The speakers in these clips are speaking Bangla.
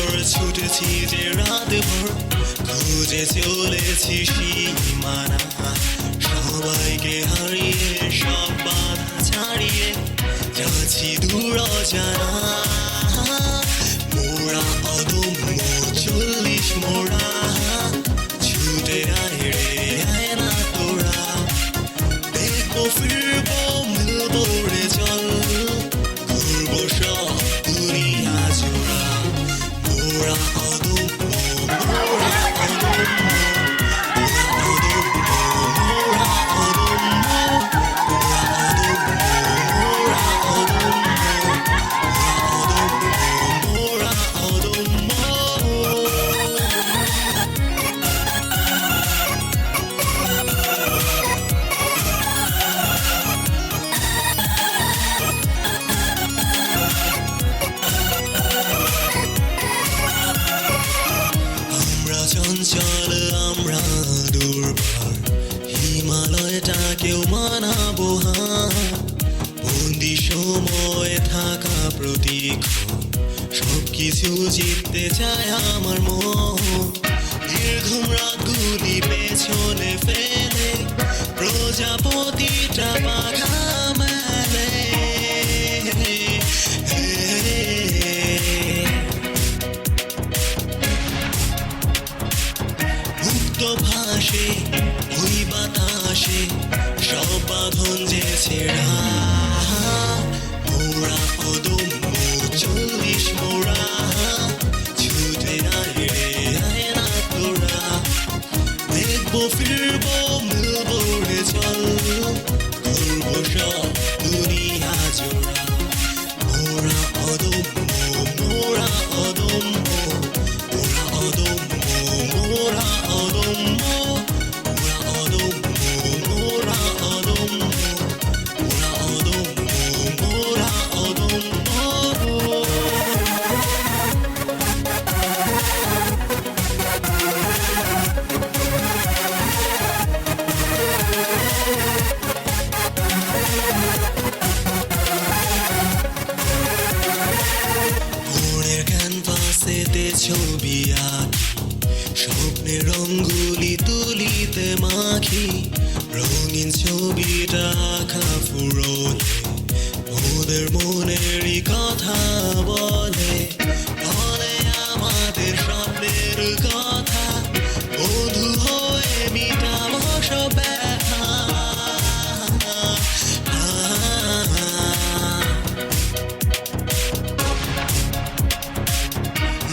নিরন্তর ছুটেছি যে রাত ভর, খুঁজে চলেছি সীমানা, সবাইকে হারিয়ে সব বাধা ছাড়িয়ে যাচ্ছি দূর অজানা। মোরা অদম্য 40 মোরা, ছুটে আয় রে আয় না তোরা, দেখবো ফিরবো মিলবো রে চল, ঘুরবো সব দুনিয়া জোড়া। মোরা অদম্য, মোরা অদম্য, মোরা অদম্য, মোরা অদম্য, মোরা অদম্য, মোরা অদম্য, আমরা চঞ্চল আমরা দুর্বার, হিমালয়টাকেও মানাবো হার, বন্দি সময় থাকা প্রতিক্ষণ, সবকিছু জিততে চায় আমার মন। দীর্ঘম রাতগুলি পেছনে ফেলে প্রজাপতিটা পাখা মেলে, মুক্ত ভাসে ওই বাতাসে সব বাঁধন যে ছেড়া। মোরা অদম্য 40 মোরা, ছুটে আয় রে আয় না তোরা, দেখবো ফিরবো মিলবো রে চল, ঘুরবো সব দুনিয়া জোড়া। মোরা অদম্য, মোরা অদম্য, মোরা অদম্য, মোরা অদম্য, মোরা অদম্য, মোরা অদম্য, মোরা অদম্য, মোরা অদম্য। মনের ক্যানভাসেতে ছবি আঁকি, স্বপ্নের রঙগুলি তুলিতে মাখি, রঙিন ছবিটা আঁকা ফুরোলে ওদের মনেরই কথা বলে, বলে আমাদের স্বপ্নের কথা, বধু হয়ে মিটাবো সব ব্যথা।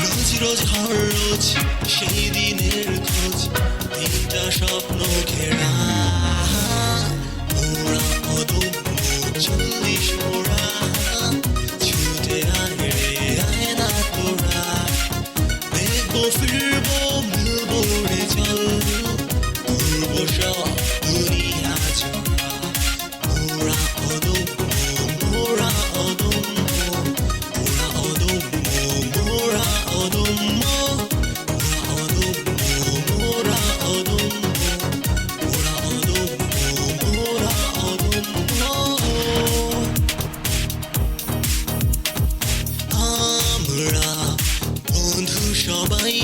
রোজ রোজ হর রোজ সেই দিনের খোঁজ, দিনটা স্বপ্ন ঘেরা। মোরা অদম্য 40 মোরা, ছুটে আয় রে আয় না তোরা, দেখবো ফিরবো মিলবো রে চল, ঘুরবো সব দুনিয়া জোড়া। মোরা অদম্য, মোরা অদম্য, মোরা অদম্য, মোরা অদম্য, মোরা অদম্য, মোরা অদম্য, মোরা অদম্য, মোরা অদম্য। আমরা বন্ধু সবাই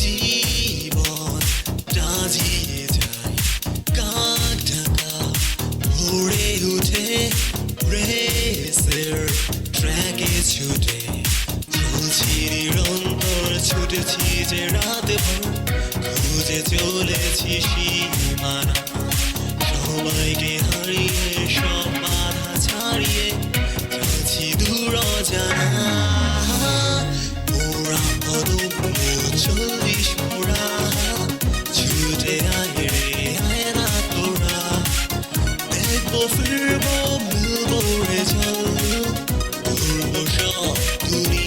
জীবন ডাজিয়ে যাই, কাক ঢাকা ভোরে উঠে রেসের ট্র্যাকে ছুটে চলছি নিরন্তর, ছুটেছি যে রাত ভর, খুঁজে চলেছি সীমানা, সবাইকে হারিয়ে সব বাধা ছাড়িয়ে যাচ্ছি দূর অজানা। মোরা অদম্য 40 মোরা, ছুটে আয় রে আয় না তোরা, দেখবো ফিরবো মিলবো রে চল, ঘুরবো সব দুনিয়া।